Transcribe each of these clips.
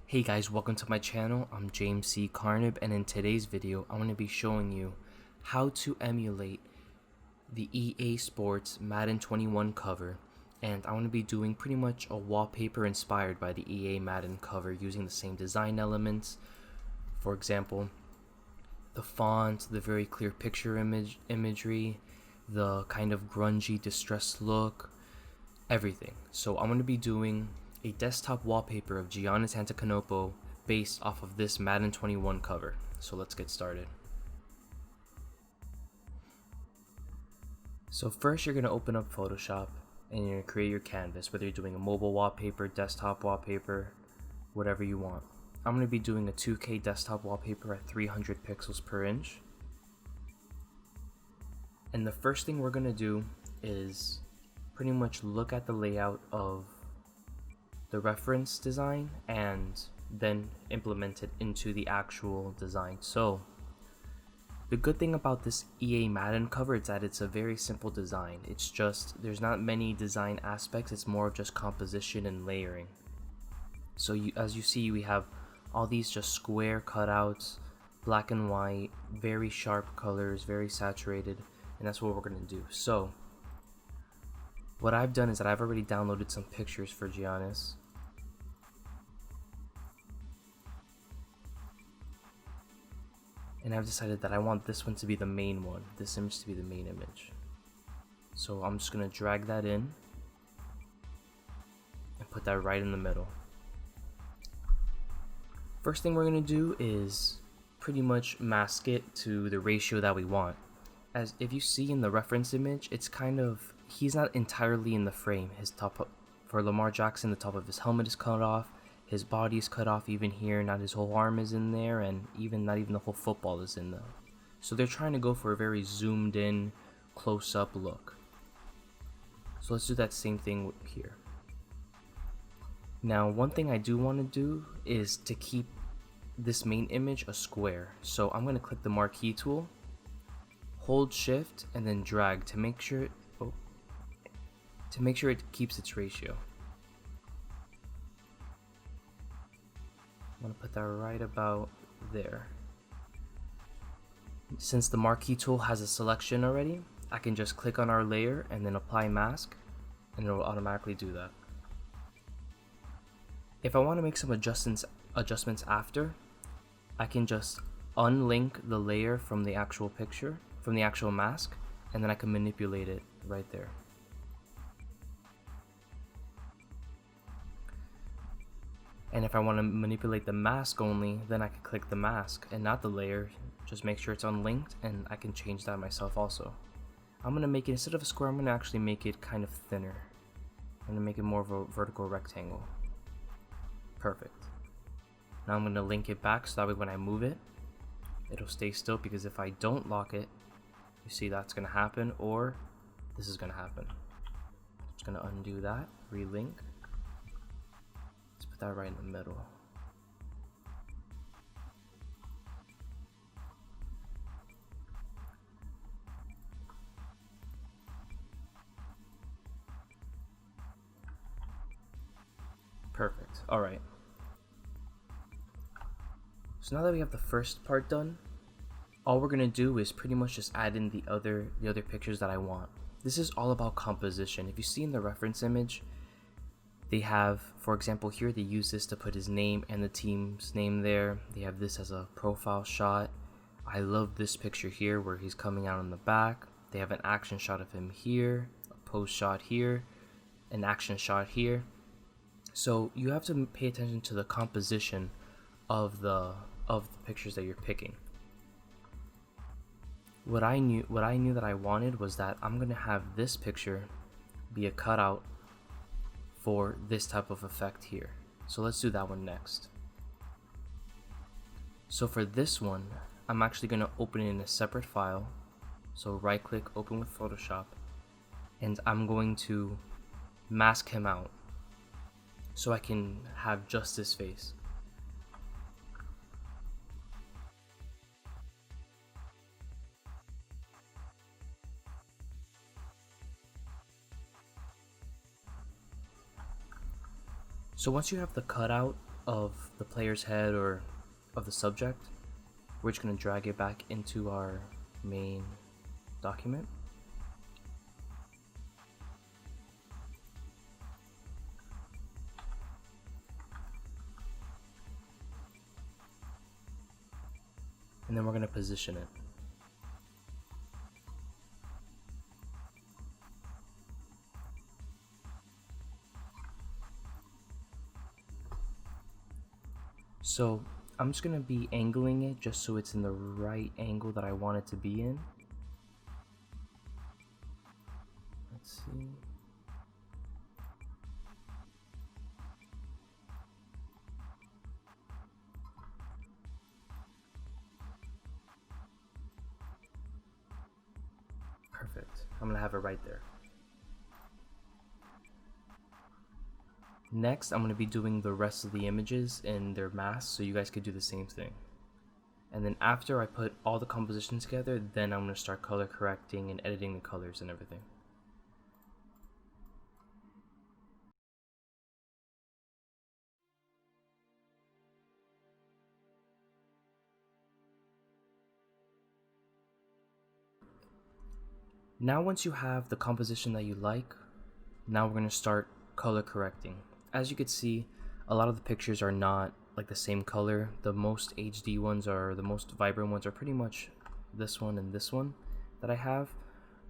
Hey guys, welcome to my channel. I'm James C. Carnib, and in today's video I'm going to be showing you how to emulate the EA Sports Madden 21 cover, and I'm going to be doing pretty much a wallpaper inspired by the EA Madden cover using the same design elements. For example, the font, the very clear picture imagery, the kind of grungy distressed look, everything. So I'm going to be doing a desktop wallpaper of Giannis Antetokounmpo based off of this Madden 21 cover. So let's get started. So first you're going to open up Photoshop and you're going to create your canvas, whether you're doing a mobile wallpaper, desktop wallpaper, whatever you want. I'm going to be doing a 2K desktop wallpaper at 300 pixels per inch. And the first thing we're going to do is pretty much look at the layout of the reference design and then implement it into the actual design. So the good thing about this EA Madden cover is that it's a very simple design. It's just, there's not many design aspects, it's more of just composition and layering. So as you see, we have all these just square cutouts, black and white, very sharp colors, very saturated, and that's what we're going to do. So what I've done is that I've already downloaded some pictures for Giannis. And I've decided that I want this one to be the main one, this image to be the main image. So I'm just going to drag that in and put that right in the middle. First thing we're going to do is pretty much mask it to the ratio that we want. As if you see in the reference image, it's kind of, he's not entirely in the frame. His top, for Lamar Jackson, the top of his helmet is cut off. His body is cut off even here, not his whole arm is in there, and not even the whole football is in there. So they're trying to go for a very zoomed in, close up look. So let's do that same thing here. Now one thing I do want to do is to keep this main image a square. So I'm going to click the marquee tool, hold shift, and then drag to make sure it keeps its ratio. I'm going to put that right about there. Since the marquee tool has a selection already, I can just click on our layer and then apply mask, and it will automatically do that. If I want to make some adjustments after, I can just unlink the layer from the actual picture, from the actual mask, and then I can manipulate it right there. And if I want to manipulate the mask only, then I can click the mask and not the layer. Just make sure it's unlinked, and I can change that myself also. I'm going to make it, instead of a square, I'm going to actually make it kind of thinner. I'm going to make it more of a vertical rectangle. Perfect. Now I'm going to link it back so that way when I move it, it'll stay still, because if I don't lock it, you see that's going to happen, or this is going to happen. Just going to undo that, relink. Let's put that right in the middle. Perfect. Alright. So now that we have the first part done, all we're gonna do is pretty much just add in the other pictures that I want. This is all about composition. If you see in the reference image, they have, for example, here they use this to put his name and the team's name there. They have this as a profile shot. I love this picture here where he's coming out in the back. They have an action shot of him here, a post shot here, an action shot here. So you have to pay attention to the composition of the pictures that you're picking. What I knew that I wanted was that I'm gonna have this picture be a cutout for this type of effect here. So let's do that one next. So for this one, I'm actually going to open it in a separate file. So right click, open with Photoshop, and I'm going to mask him out so I can have just his face. So once you have the cutout of the player's head or of the subject, we're just going to drag it back into our main document. And then we're going to position it. So I'm just going to be angling it just so it's in the right angle that I want it to be in. Let's see. Perfect. I'm going to have it right there. Next, I'm going to be doing the rest of the images in their masks so you guys could do the same thing. And then after I put all the compositions together, then I'm going to start color correcting and editing the colors and everything. Now once you have the composition that you like, now we're going to start color correcting. As you can see, a lot of the pictures are not like the same color. The most HD ones the most vibrant ones are pretty much this one and this one that I have.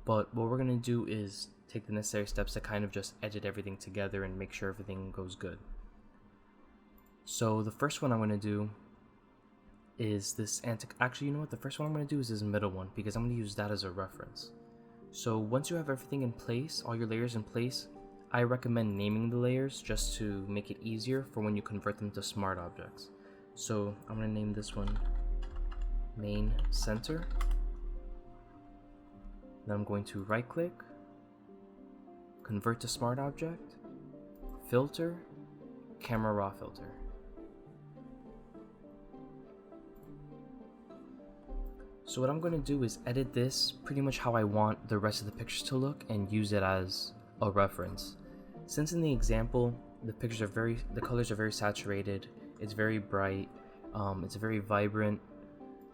But what we're going to do is take the necessary steps to kind of just edit everything together and make sure everything goes good. So the first one I'm going to do is this actually, you know what? The first one I'm going to do is this middle one because I'm going to use that as a reference. So once you have everything in place, all your layers in place, I recommend naming the layers just to make it easier for when you convert them to smart objects. So I'm going to name this one main center. Then I'm going to right click, convert to smart object, filter, camera raw filter. So what I'm going to do is edit this pretty much how I want the rest of the pictures to look and use it as a reference. Since in the example the colors are very saturated, it's very bright, it's a very vibrant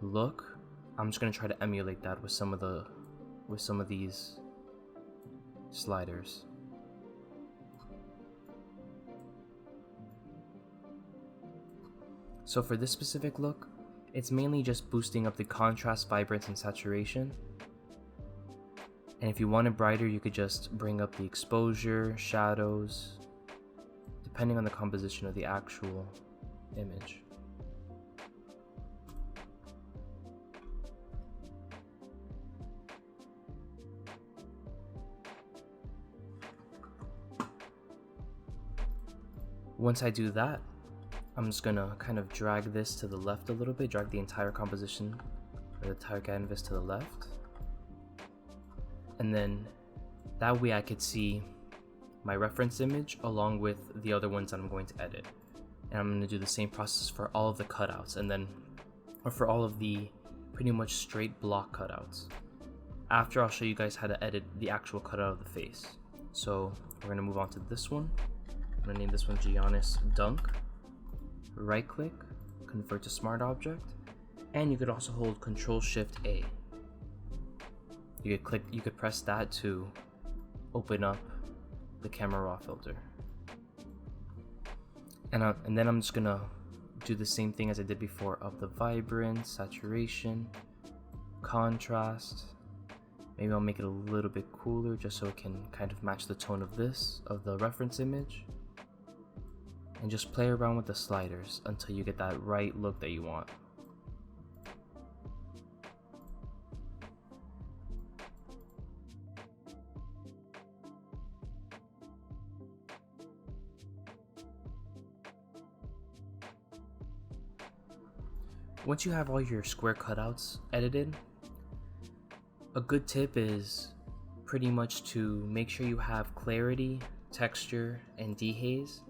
look, I'm just going to try to emulate that with some of these sliders. So for this specific look, it's mainly just boosting up the contrast, vibrance, and saturation. And if you want it brighter, you could just bring up the exposure, shadows, depending on the composition of the actual image. Once I do that, I'm just gonna kind of drag this to the left a little bit, drag the entire composition or the entire canvas to the left. And then that way I could see my reference image along with the other ones that I'm going to edit. And I'm going to do the same process for all of the cutouts or for all of the pretty much straight block cutouts. After, I'll show you guys how to edit the actual cutout of the face. So we're going to move on to this one. I'm going to name this one Giannis Dunk. Right click, convert to smart object, and you could also hold Ctrl-Shift-A. You could press that to open up the camera raw filter. And then I'm just gonna do the same thing as I did before of the vibrance, saturation, contrast. Maybe I'll make it a little bit cooler just so it can kind of match the tone of the reference image. And just play around with the sliders until you get that right look that you want. Once you have all your square cutouts edited, a good tip is pretty much to make sure you have clarity, texture, and dehaze.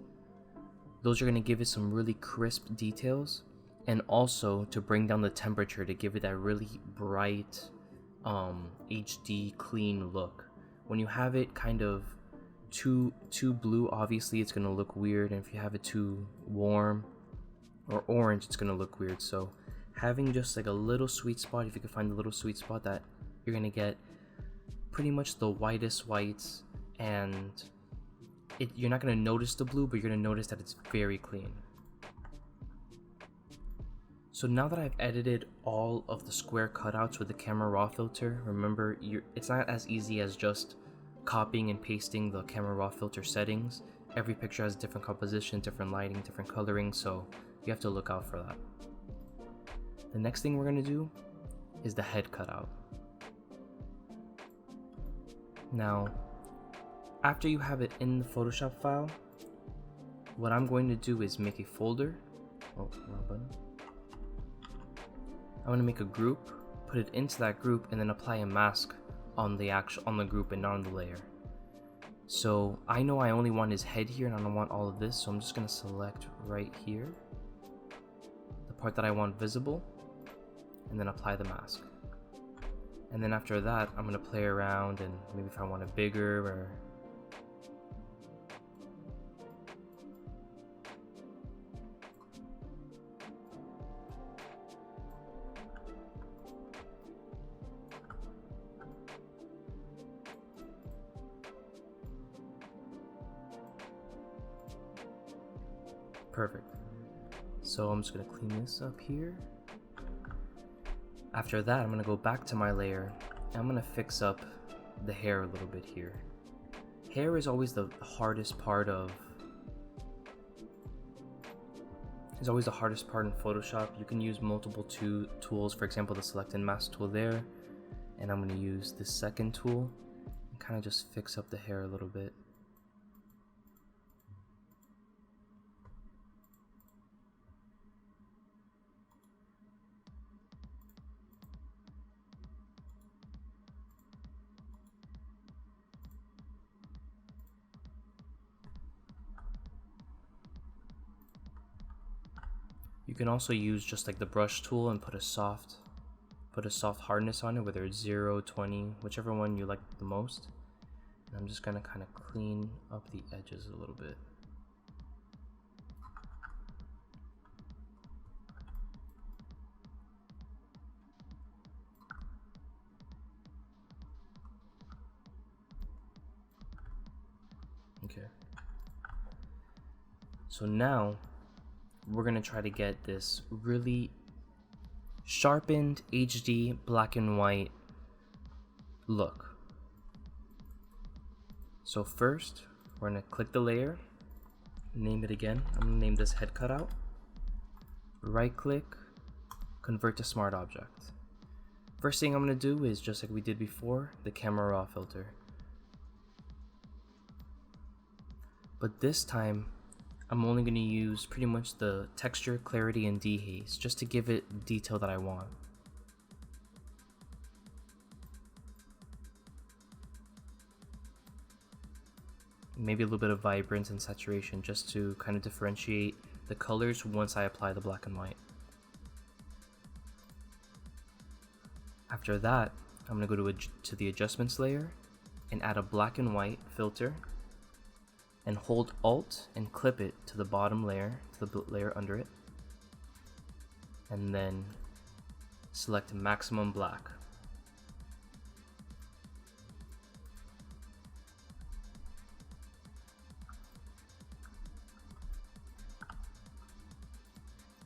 Those are going to give it some really crisp details, and also to bring down the temperature to give it that really bright HD clean look. When you have it kind of too blue, obviously it's going to look weird, and if you have it too warm, or orange, it's gonna look weird. So having just like a little sweet spot, if you can find a little sweet spot, that you're gonna get pretty much the whitest whites, and you're not gonna notice the blue, but you're gonna notice that it's very clean. So now that I've edited all of the square cutouts with the camera raw filter, remember, it's not as easy as just copying and pasting the camera raw filter settings. Every picture has different composition, different lighting, different coloring, so you have to look out for that. The next thing we're gonna do is the head cutout. Now, after you have it in the Photoshop file, what I'm going to do is make a folder. Oh, wrong button. I'm going to make a group, put it into that group, and then apply a mask on the group and not on the layer. So I know I only want his head here and I don't want all of this, so I'm just going to select right here the part that I want visible, and then apply the mask. And then after that, I'm going to play around, and maybe if I want it bigger or perfect. So I'm just going to clean this up here. After that, I'm going to go back to my layer and I'm going to fix up the hair a little bit here. Hair is always the hardest part in Photoshop. You can use multiple tools, for example the select and mask tool there, and I'm going to use the second tool and kind of just fix up the hair a little bit. You can also use just like the brush tool and put a soft hardness on it, whether it's 0, 20, whichever one you like the most. And I'm just gonna kind of clean up the edges a little bit. Okay. So now we're gonna try to get this really sharpened HD black and white look. So first, we're gonna click the layer, name it again. I'm gonna name this head cutout. Right click, convert to smart object. First thing I'm gonna do is, just like we did before, the camera raw filter. But this time, I'm only going to use pretty much the texture, clarity, and dehaze just to give it detail that I want. Maybe a little bit of vibrance and saturation just to kind of differentiate the colors once I apply the black and white. After that, I'm going to go to the adjustments layer and add a black and white filter, and hold Alt and clip it to the bottom layer, to the layer under it, and then select maximum black.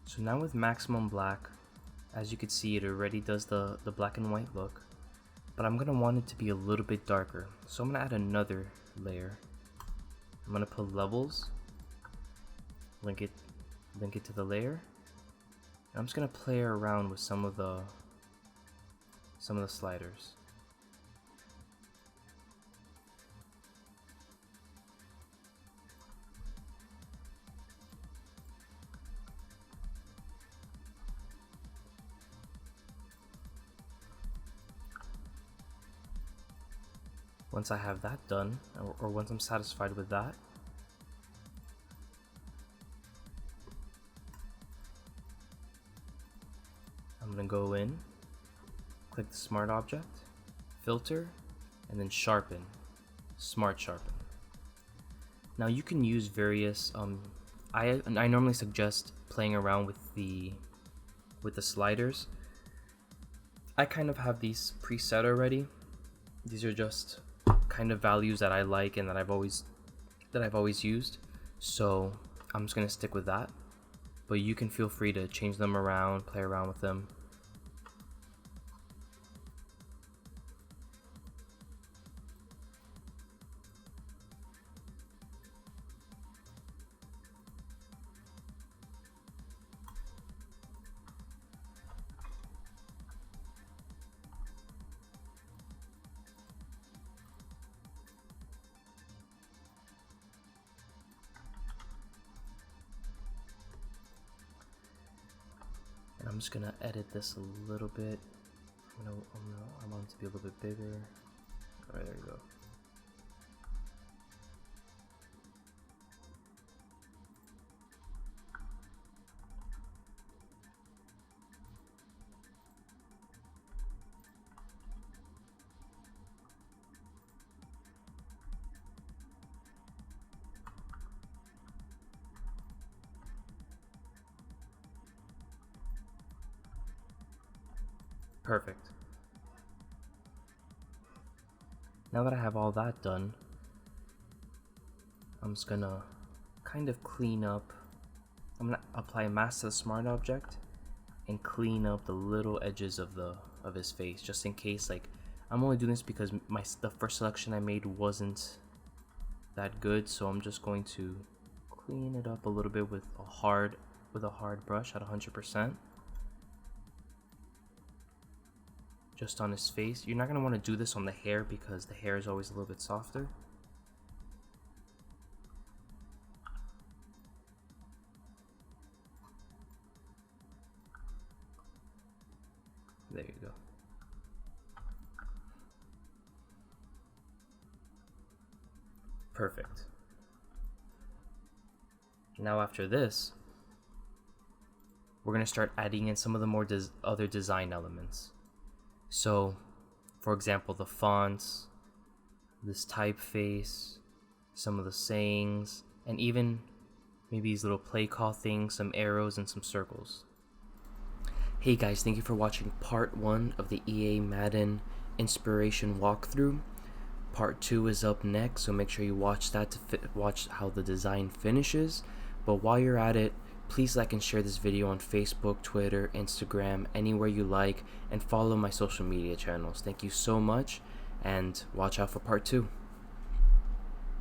So now with maximum black, as you can see, it already does the black and white look, but I'm going to want it to be a little bit darker. So I'm going to add another layer. I'm going to put levels, link it to the layer, and I'm just going to play around with some of the sliders. Once I have that done, or once I'm satisfied with that, I'm going to go in, click the smart object, filter, and then sharpen, smart sharpen. Now you can use various I normally suggest playing around with the sliders. I kind of have these preset already. These are just kind of values that I like and that I've always used. So I'm just gonna stick with that. But you can feel free to change them around, play around with them. And I'm just gonna edit this a little bit. I want it to be a little bit bigger. Alright, there you go. Perfect. Now that I have all that done, I'm just gonna kind of clean up. I'm gonna apply mask to the smart object and clean up the little edges of his face, just in case. Like, I'm only doing this because the first selection I made wasn't that good, so I'm just going to clean it up a little bit with a hard brush at 100%. Just on his face. You're not going to want to do this on the hair because the hair is always a little bit softer. There you go. Perfect. Now after this, we're going to start adding in some of the more other design elements. So, for example, the fonts, this typeface, some of the sayings, and even maybe these little play call things, some arrows and some circles. Hey guys, thank you for watching part 1 of the EA Madden inspiration walkthrough. Part 2 is up next, so make sure you watch that to watch how the design finishes. But while you're at it, please like and share this video on Facebook, Twitter, Instagram, anywhere you like, and follow my social media channels. Thank you so much, and watch out for part 2.